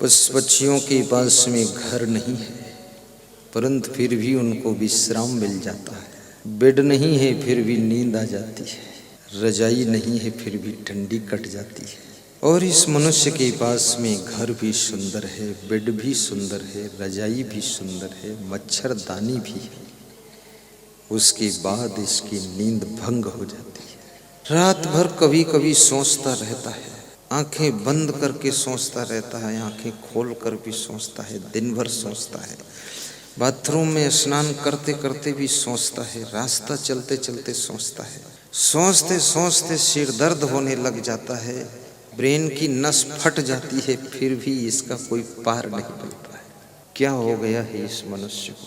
पक्षियों के पास में घर नहीं है, परंतु फिर भी उनको विश्राम मिल जाता है। बेड नहीं है फिर भी नींद आ जाती है, रजाई नहीं है फिर भी ठंडी कट जाती है। और इस मनुष्य के पास में घर भी सुंदर है, बेड भी सुंदर है, रजाई भी सुंदर है, मच्छरदानी भी है। उसके बाद इसकी नींद भंग हो जाती है। रात भर कभी कभी सोचता रहता है, आंखें बंद करके सोचता रहता है, आंखें खोल कर भी सोचता है, दिन भर सोचता है, बाथरूम में स्नान करते करते भी सोचता है, रास्ता चलते चलते सोचता है। सोचते सोचते सिर दर्द होने लग जाता है, ब्रेन की नस फट जाती है, फिर भी इसका कोई पार नहीं मिलता है। क्या हो गया है इस मनुष्य को?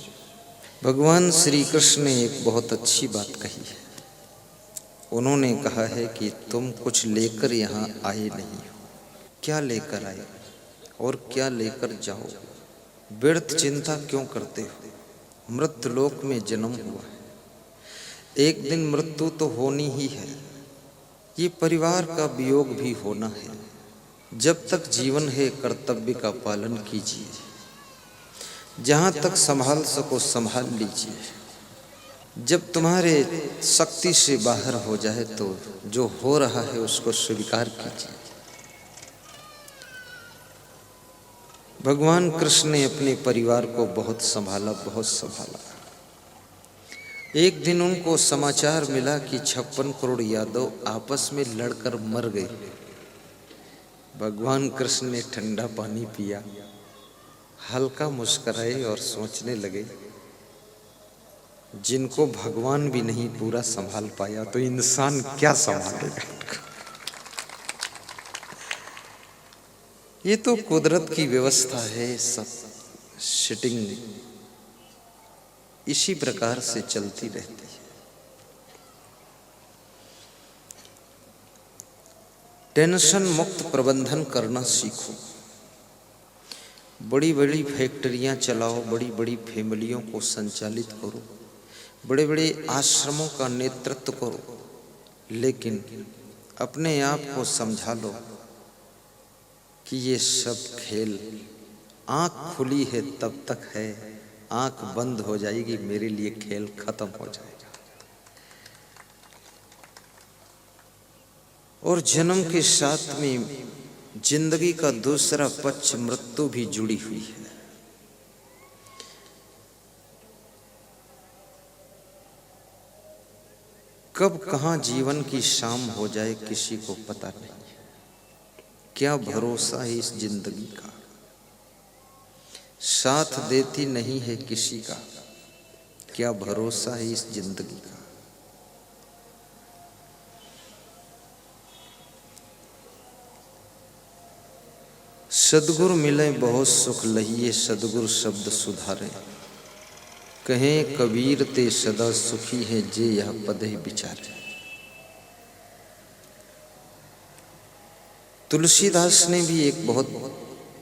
भगवान श्री कृष्ण ने एक बहुत अच्छी बात कही है। उन्होंने कहा है कि तुम कुछ लेकर यहाँ आए नहीं हो। क्या लेकर आए और क्या लेकर जाओ? व्यर्थ चिंता क्यों करते हो? मृत्यु लोक में जन्म हुआ है, एक दिन मृत्यु तो होनी ही है। ये परिवार का वियोग भी होना है। जब तक जीवन है कर्तव्य का पालन कीजिए, जहाँ तक संभाल सको संभाल लीजिए। जब तुम्हारे शक्ति से बाहर हो जाए तो जो हो रहा है उसको स्वीकार कीजिए। भगवान कृष्ण ने अपने परिवार को बहुत संभाला, बहुत संभाला। एक दिन उनको समाचार मिला कि 56 करोड़ यादव आपस में लड़कर मर गए। भगवान कृष्ण ने ठंडा पानी पिया, हल्का मुस्कुराए और सोचने लगे, जिनको भगवान भी नहीं पूरा संभाल पाया तो इंसान क्या संभालेगा? ये तो कुदरत की व्यवस्था है, सब सिटिंग इसी प्रकार से चलती रहती है। टेंशन मुक्त प्रबंधन करना सीखो। बड़ी बड़ी फैक्ट्रियां चलाओ, बड़ी बड़ी फैमिलियों को संचालित करो, बड़े बड़े आश्रमों का नेतृत्व करो, लेकिन अपने आप को समझा लो कि ये सब खेल आंख खुली है तब तक है, आंख बंद हो जाएगी मेरे लिए खेल खत्म हो जाएगा। और जन्म के साथ में जिंदगी का दूसरा पक्ष मृत्यु भी जुड़ी हुई है। कब कहां जीवन की शाम हो जाए किसी को पता नहीं। क्या भरोसा है इस जिंदगी का? साथ देती नहीं है किसी का। क्या भरोसा है इस जिंदगी का? सदगुरु मिले बहुत सुख लहिए, सदगुरु शब्द सुधारे। कहें कबीर ते सदा सुखी है, जे यह पद ही विचारे। तुलसीदास ने भी एक बहुत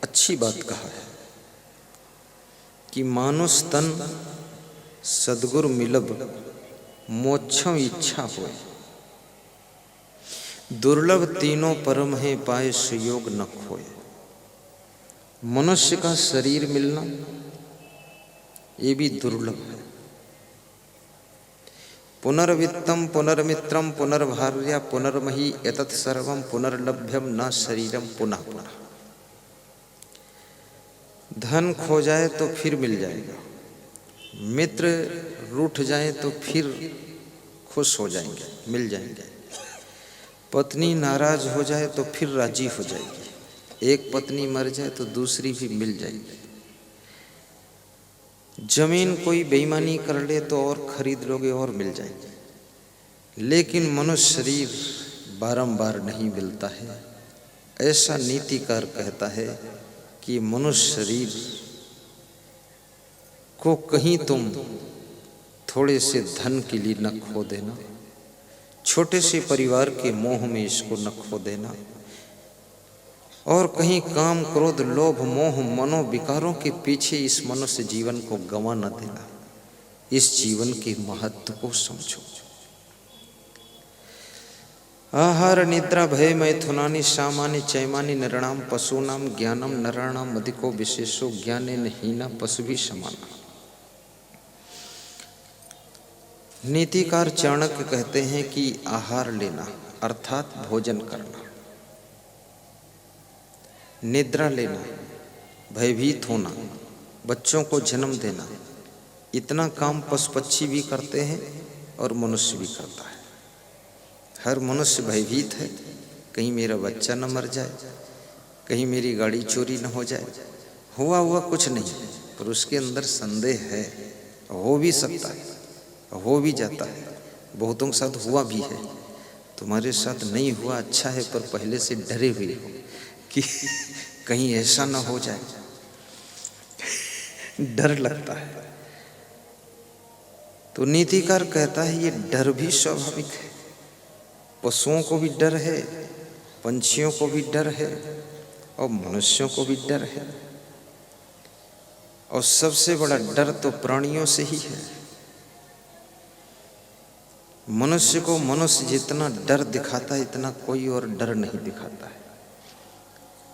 अच्छी बात कहा है कि मानुष तन सदगुरु मिलब मोक्षम इच्छा होए। दुर्लभ तीनों परम है, पाए सुयोग न खोए। मनुष्य का शरीर मिलना ये भी दुर्लभ है। पुनर्वित्तम पुनर्मित्रम पुनर्भार्या पुनर्मही एतत् सर्वम पुनर्लभ्यम न शरीरम पुनः पुनः। धन खो जाए तो फिर मिल जाएगा, मित्र रूठ जाए तो फिर खुश हो जाएंगे, मिल जाएंगे, पत्नी नाराज हो जाए तो फिर राजी हो जाएगी, एक पत्नी मर जाए तो दूसरी भी मिल जाएगी, जमीन कोई बेईमानी कर ले तो और खरीद लोगे और मिल जाएगी। लेकिन मनुष्य शरीर बारंबार नहीं मिलता है। ऐसा नीतिकार कहता है कि मनुष्य शरीर को कहीं तुम थोड़े से धन के लिए न खो देना, छोटे से परिवार के मोह में इसको न खो देना, और कहीं काम क्रोध लोभ मोह मनोविकारों के पीछे इस मनुष्य जीवन को गंवा न देना। इस जीवन के महत्व को समझो। आहार निद्रा भय मैथुनानि सामानि चैमानि नृणाम पशूनाम ज्ञानम नराणाम अधिको विशेषो ज्ञानेन हीना पशुभिः समाना। नीतिकार चाणक्य कहते हैं कि आहार लेना अर्थात भोजन करना, निद्रा लेना, भयभीत होना, बच्चों को जन्म देना, इतना काम पशु पक्षी भी करते हैं और मनुष्य भी करता है। हर मनुष्य भयभीत है, कहीं मेरा बच्चा न मर जाए, कहीं मेरी गाड़ी चोरी न हो जाए। हुआ कुछ नहीं, पर उसके अंदर संदेह है, हो भी सकता है, हो भी जाता है। बहुतों के साथ हुआ भी है, तुम्हारे साथ नहीं हुआ अच्छा है, पर पहले से डरे हुए हो कि कहीं ऐसा ना हो जाए, डर लगता है। तो नीतिकार कहता है ये डर भी स्वाभाविक है, पशुओं को भी डर है, पंछियों को भी डर है और मनुष्यों को भी डर है। और सबसे बड़ा डर तो प्राणियों से ही है। मनुष्य को मनुष्य जितना डर दिखाता है, इतना कोई और डर नहीं दिखाता है।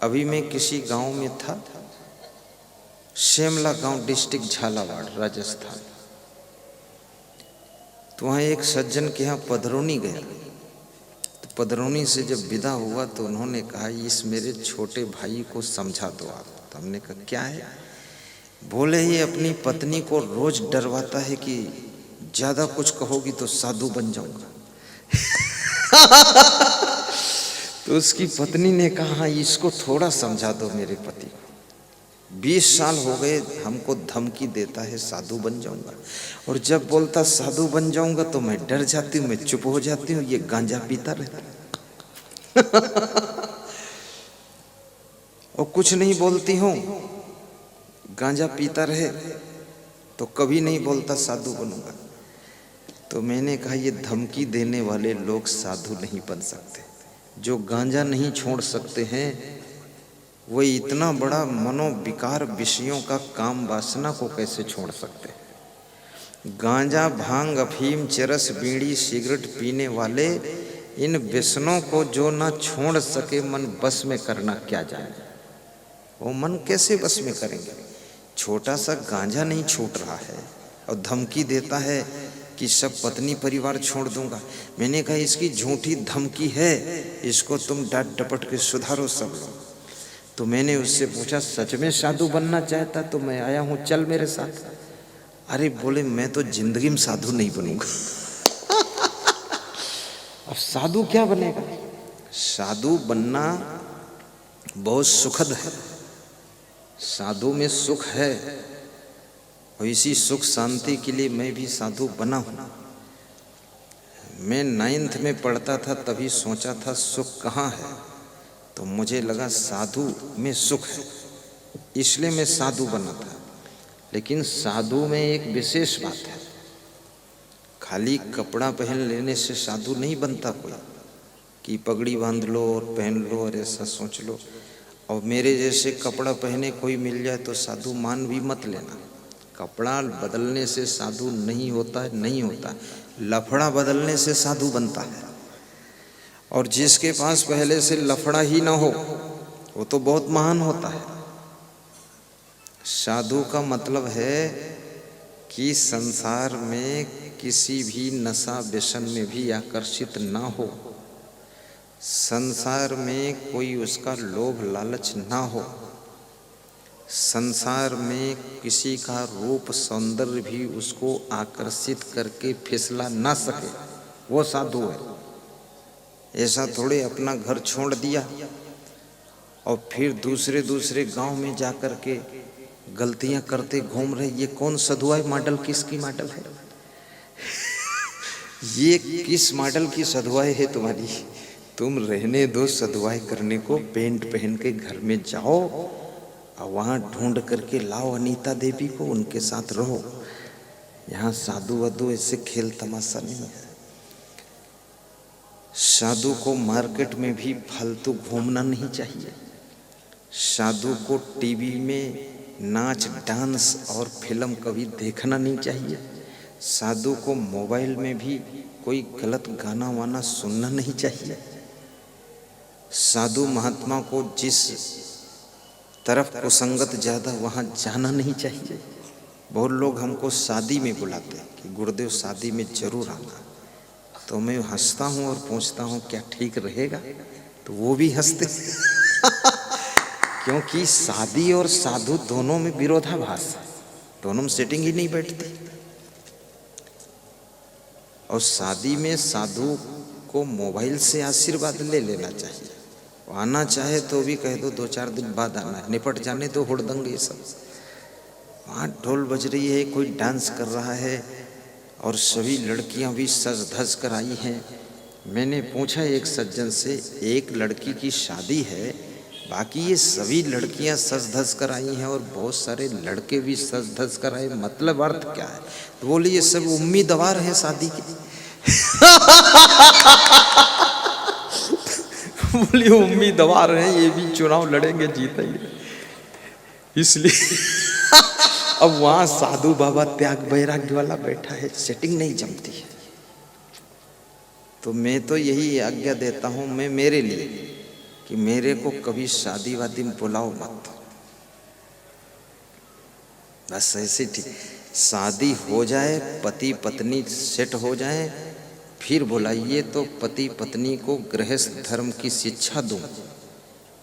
अभी मैं किसी गांव में था, शेमला गांव, डिस्ट्रिक्ट झालावाड़, राजस्थान। तो वहाँ एक सज्जन के यहाँ पधरौनी गया। तो पधरौनी से जब विदा हुआ तो उन्होंने कहा इस मेरे छोटे भाई को समझा दो आप। तो हमने कहा क्या है? बोले ये अपनी पत्नी को रोज डरवाता है कि ज्यादा कुछ कहोगी तो साधु बन जाऊंगा। तो उसकी पत्नी ने कहा इसको थोड़ा समझा दो मेरे पति को, 20 साल हो गए हमको धमकी देता है साधु बन जाऊंगा, और जब बोलता साधु बन जाऊंगा तो मैं डर जाती हूँ, मैं चुप हो जाती हूँ, ये गांजा पीता रहता है। और कुछ नहीं बोलती हूँ, गांजा पीता रहे तो कभी नहीं बोलता साधु बनूंगा। तो मैंने कहा ये धमकी देने वाले लोग साधु नहीं बन सकते। जो गांजा नहीं छोड़ सकते हैं वो इतना बड़ा मनोविकार विषयों का काम वासना को कैसे छोड़ सकते हैं? गांजा, भांग, अफीम, चरस, बीड़ी, सिगरेट पीने वाले इन व्यसनों को जो ना छोड़ सके, मन बस में करना क्या जाने, वो मन कैसे बस में करेंगे? छोटा सा गांजा नहीं छूट रहा है और धमकी देता है कि सब पत्नी परिवार छोड़ दूंगा। मैंने कहा इसकी झूठी धमकी है, इसको तुम डांट डपट के सुधारो सब लोग। तो मैंने उससे पूछा सच में साधु बनना चाहता? तो मैं आया हूँ, चल मेरे साथ। अरे बोले मैं तो जिंदगी में साधु नहीं बनूंगा। अब साधु क्या बनेगा? साधु बनना बहुत सुखद है, साधु में सुख है, और इसी सुख शांति के लिए मैं भी साधु बना हूँ। मैं 9th में पढ़ता था तभी सोचा था सुख कहाँ है, तो मुझे लगा साधु में सुख है, इसलिए मैं साधु बना था। लेकिन साधु में एक विशेष बात है, खाली कपड़ा पहन लेने से साधु नहीं बनता कोई, कि पगड़ी बांध लो और पहन लो और ऐसा सोच लो। और मेरे जैसे कपड़ा पहने कोई मिल जाए तो साधु मान भी मत लेना। कपड़ा बदलने से साधु नहीं होता है, नहीं होता। लफड़ा बदलने से साधु बनता है। और जिसके पास पहले से लफड़ा ही ना हो वो तो बहुत महान होता है। साधु का मतलब है कि संसार में किसी भी नशा व्यसन में भी आकर्षित ना हो, संसार में कोई उसका लोभ लालच ना हो, संसार में किसी का रूप सौंदर्य भी उसको आकर्षित करके फिसला ना सके, वो साधु है। ऐसा थोड़े अपना घर छोड़ दिया और फिर दूसरे गांव में जाकर के गलतियां करते घूम रहे। ये कौन सधुआई मॉडल, किसकी मॉडल है? ये किस मॉडल की सधुआई है तुम्हारी? तुम रहने दो सधुआई करने को, पेंट पहन के घर में जाओ और वहाँ ढूंढ करके लाओ अनीता देवी को, उनके साथ रहो। यहाँ साधु वधु ऐसे खेल तमाशा नहीं है। साधु को मार्केट में भी फालतू घूमना नहीं चाहिए। साधु को टीवी में नाच डांस और फिल्म कभी देखना नहीं चाहिए। साधु को मोबाइल में भी कोई गलत गाना वाना सुनना नहीं चाहिए। साधु महात्मा को जिस तरफ कुसंगत ज़्यादा वहाँ जाना नहीं चाहिए। बहुत लोग हमको शादी में बुलाते हैं कि गुरुदेव शादी में जरूर आना, तो मैं हंसता हूँ और पूछता हूँ क्या ठीक रहेगा, तो वो भी हंसते क्योंकि शादी और साधु दोनों में विरोधाभास है, दोनों में सेटिंग ही नहीं बैठती। और शादी में साधु को मोबाइल से आशीर्वाद ले लेना चाहिए, आना चाहे तो भी कह दो 2-4 दिन बाद आना है, निपट जाने दो हुड़दंग ये सब। वहाँ ढोल बज रही है, कोई डांस कर रहा है और सभी लड़कियां भी सज धज कर आई हैं। मैंने पूछा एक सज्जन से, एक लड़की की शादी है, बाकी ये सभी लड़कियां सज धज कर आई हैं और बहुत सारे लड़के भी सज धज कर आए, मतलब अर्थ क्या है? तो बोले ये सब उम्मीदवार हैं शादी के बोली उम्मीदवार हैं, ये भी चुनाव लड़ेंगे, जीतेंगे, इसलिए अब वहां साधु बाबा त्याग वैराग्य वाला बैठा है, सेटिंग नहीं जमती है। तो मैं तो यही आज्ञा देता हूं मैं मेरे लिए कि मेरे को कभी शादी वादी में बुलाओ मत, बस ऐसे ठीक शादी हो जाए, पति पत्नी सेट हो जाए, फिर बुलाइए तो पति पत्नी को गृहस्थ धर्म की शिक्षा दूं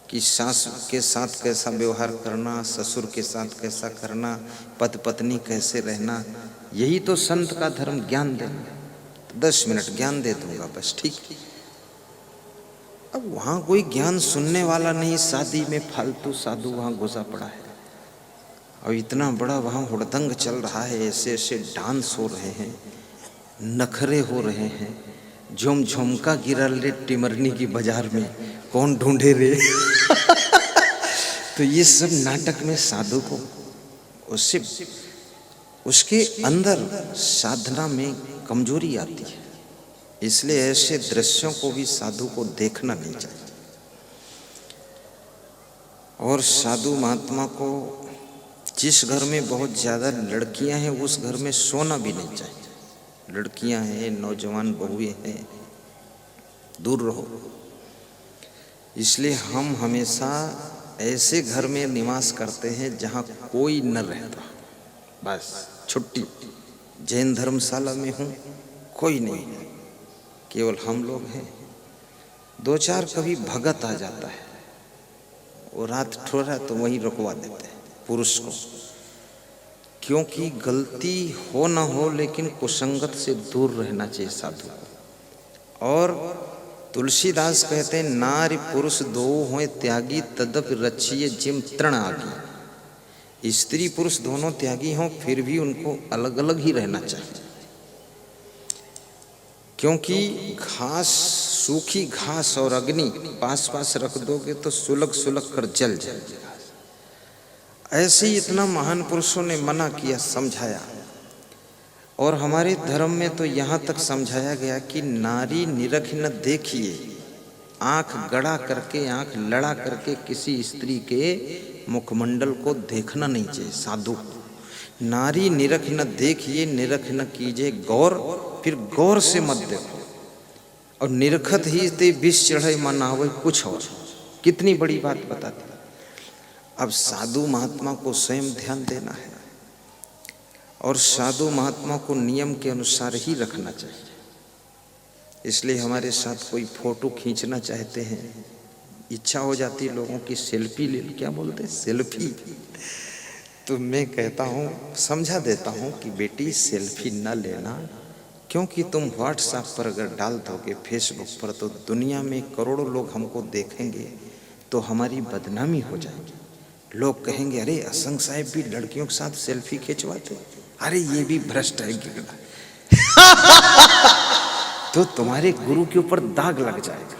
कि सास के साथ कैसा व्यवहार करना, ससुर के साथ कैसा करना, पति पत्नी कैसे रहना, यही तो संत का धर्म, ज्ञान देना। 10 मिनट ज्ञान दे दूंगा बस, ठीक। अब वहाँ कोई ज्ञान सुनने वाला नहीं, शादी में फालतू साधु वहाँ घुसा पड़ा है और इतना बड़ा वहाँ हुड़दंग चल रहा है, ऐसे ऐसे डांस हो रहे हैं, नखरे हो रहे हैं, झुमझुमका गिरा ले टिमरनी की बाजार में, कौन ढूंढे रे तो ये सब नाटक में साधु को उसके अंदर साधना में कमजोरी आती है, इसलिए ऐसे दृश्यों को भी साधु को देखना नहीं चाहिए। और साधु महात्मा को जिस घर में बहुत ज़्यादा लड़कियां हैं उस घर में सोना भी नहीं चाहिए। लड़कियां हैं, नौजवान बहुएं हैं, दूर रहो। इसलिए हम हमेशा ऐसे घर में निवास करते हैं जहाँ कोई न रहता, बस छुट्टी। जैन धर्मशाला में हूँ, कोई नहीं है, केवल हम लोग हैं। 2-4 कभी भगत आ जाता है, वो रात ठोरा तो वहीं रुकवा देते हैं पुरुष को, क्योंकि गलती हो ना हो लेकिन कुसंगत से दूर रहना चाहिए साधु को। और तुलसीदास कहते हैं नारी पुरुष दो हों त्यागी तदप रचिए जिम तृण आगी। स्त्री पुरुष दोनों त्यागी हों फिर भी उनको अलग अलग ही रहना चाहिए, क्योंकि घास, सूखी घास और अग्नि पास पास रख दोगे तो सुलग सुलग कर जल जाएगी। ऐसे ही इतना महान पुरुषों ने मना किया, समझाया। और हमारे धर्म में तो यहाँ तक समझाया गया कि नारी निरख न देखिए, आंख गड़ा करके, आंख लड़ा करके किसी स्त्री के मुखमंडल को देखना नहीं चाहिए। साधु नारी निरख न देखिए, निरख न कीजिए गौर, फिर गौर से मत देखो। और निरखत ही ते विष चढ़े मन आवे कुछ और, कितनी बड़ी बात बताती। अब साधु महात्मा को स्वयं ध्यान देना है और साधु महात्मा को नियम के अनुसार ही रखना चाहिए। इसलिए हमारे साथ कोई फोटो खींचना चाहते हैं, इच्छा हो जाती है लोगों की सेल्फी ले, क्या बोलते हैं सेल्फी, तो मैं कहता हूँ, समझा देता हूँ कि बेटी सेल्फी न लेना, क्योंकि तुम व्हाट्सएप पर अगर डाल दोगे, फेसबुक पर, तो दुनिया में करोड़ों लोग हमको देखेंगे तो हमारी बदनामी हो जाएगी। लोग कहेंगे अरे असंग साहिब भी लड़कियों के साथ सेल्फी खिंचवाते, अरे ये भी भ्रष्ट है गिरना तो तुम्हारे गुरु के ऊपर दाग लग जाएगा।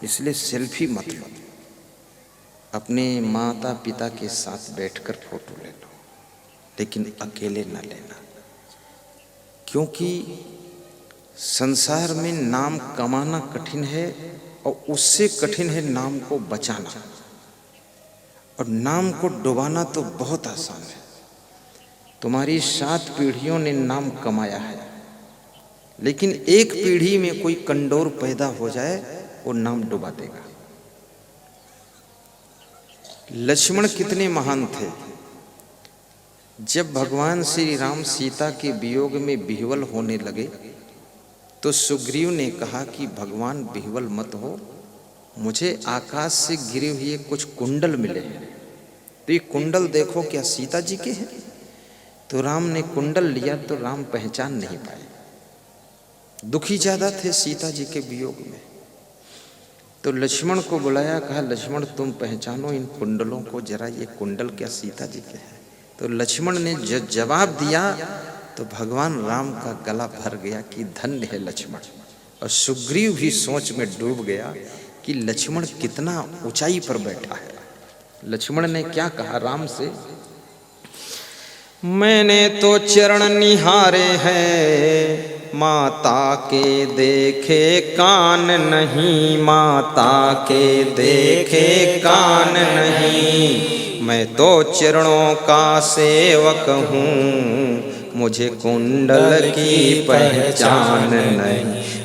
इसलिए सेल्फी मत लो, अपने माता पिता के साथ बैठकर फोटो ले लो, लेकिन अकेले न लेना, क्योंकि संसार में नाम कमाना कठिन है और उससे कठिन है नाम को बचाना, और नाम को डुबाना तो बहुत आसान है। तुम्हारी 7 पीढ़ियों ने नाम कमाया है, लेकिन एक पीढ़ी में कोई कंडोर पैदा हो जाए वो नाम डुबा देगा। लक्ष्मण कितने महान थे। जब भगवान श्री राम सीता के वियोग में विह्वल होने लगे तो सुग्रीव ने कहा कि भगवान विह्वल मत हो, मुझे आकाश से गिरे हुए कुछ कुंडल मिले हैं, तो ये कुंडल देखो क्या सीता जी के हैं। तो राम ने कुंडल लिया तो राम पहचान नहीं पाए, दुखी ज्यादा थे सीता जी के वियोग में। तो लक्ष्मण को बुलाया, कहा लक्ष्मण तुम पहचानो इन कुंडलों को जरा, ये कुंडल क्या सीता जी के हैं। तो लक्ष्मण ने जवाब दिया तो भगवान राम का गला भर गया कि धन्य है लक्ष्मण। और सुग्रीव भी सोच में डूब गया कि लक्ष्मण कितना ऊंचाई पर बैठा है। लक्ष्मण ने क्या कहा राम से, मैंने तो चरण निहारे हैं, माता के देखे कान नहीं, माता के देखे कान नहीं, मैं तो चरणों का सेवक हूँ, मुझे कुंडल की पहचान नहीं,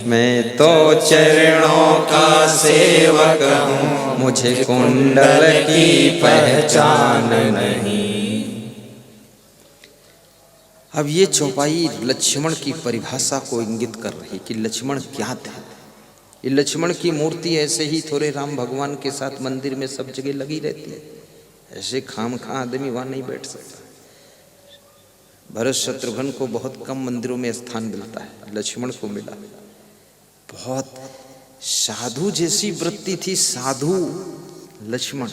मैं तो चरणों का सेवक हूँ, मुझे कुंडल की पहचान नहीं। अब ये चौपाई लक्ष्मण की परिभाषा को इंगित कर रही कि लक्ष्मण क्या थे। ये लक्ष्मण की मूर्ति ऐसे ही थोड़े राम भगवान के साथ मंदिर में सब जगह लगी रहती है, ऐसे खामखा आदमी वहां नहीं बैठ सकता। भरत शत्रुघ्न को बहुत कम मंदिरों में स्थान मिलता है, लक्ष्मण को मिला। बहुत साधु जैसी वृत्ति थी, साधु लक्ष्मण।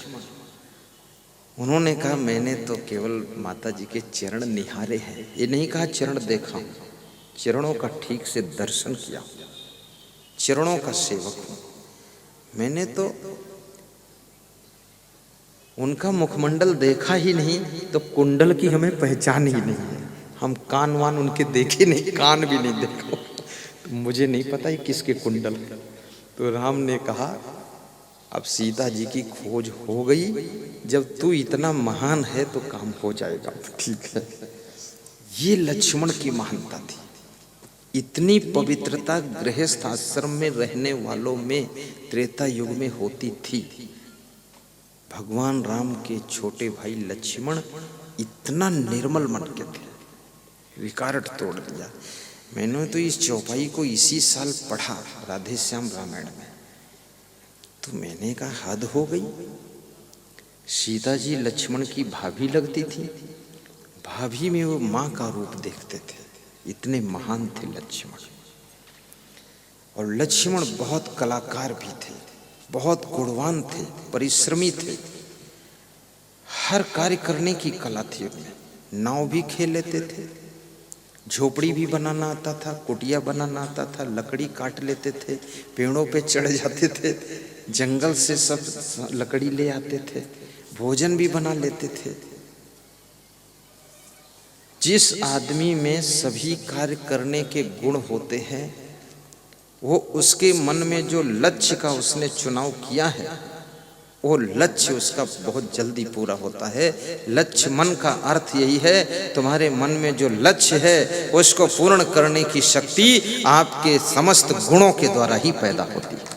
उन्होंने कहा मैंने तो केवल माता जी के चरण निहारे हैं, ये नहीं कहा चरण देखा, चरणों का ठीक से दर्शन किया, चरणों का सेवक हूं। मैंने तो उनका मुखमंडल देखा ही नहीं, तो कुंडल की हमें पहचान ही नहीं है। हम कान वान उनके देखे नहीं, कान भी नहीं देखा, तो मुझे नहीं पता ही किसके कुंडल। तो राम ने कहा अब सीता जी की खोज हो गई, जब तू इतना महान है तो काम हो जाएगा, ठीक है। ये लक्ष्मण की महानता थी। इतनी पवित्रता गृहस्थ आश्रम में रहने वालों में त्रेता युग में होती थी। भगवान राम के छोटे भाई लक्ष्मण इतना निर्मल मन के थे, रिकॉर्ड तोड़ दिया। मैंने तो इस चौपाई को इसी साल पढ़ा राधे श्याम रामायण में, तो मैंने कहा हद हो गई। सीता जी लक्ष्मण की भाभी लगती थी, भाभी में वो माँ का रूप देखते थे, इतने महान थे लक्ष्मण। और लक्ष्मण बहुत कलाकार भी थे, बहुत गुणवान थे, परिश्रमी थे, हर कार्य करने की कला थी उनमें। नाव भी खेल लेते थे, झोपड़ी भी बनाना आता था, कुटिया बनाना आता था, लकड़ी काट लेते थे, पेड़ों पे चढ़ जाते थे, जंगल से सब लकड़ी ले आते थे, भोजन भी बना लेते थे। जिस आदमी में सभी कार्य करने के गुण होते हैं, वो उसके मन में जो लक्ष्य का उसने चुनाव किया है, वो लक्ष्य उसका बहुत जल्दी पूरा होता है। लक्ष्य मन का अर्थ यही है, तुम्हारे मन में जो लक्ष्य है उसको पूर्ण करने की शक्ति आपके समस्त गुणों के द्वारा ही पैदा होती है।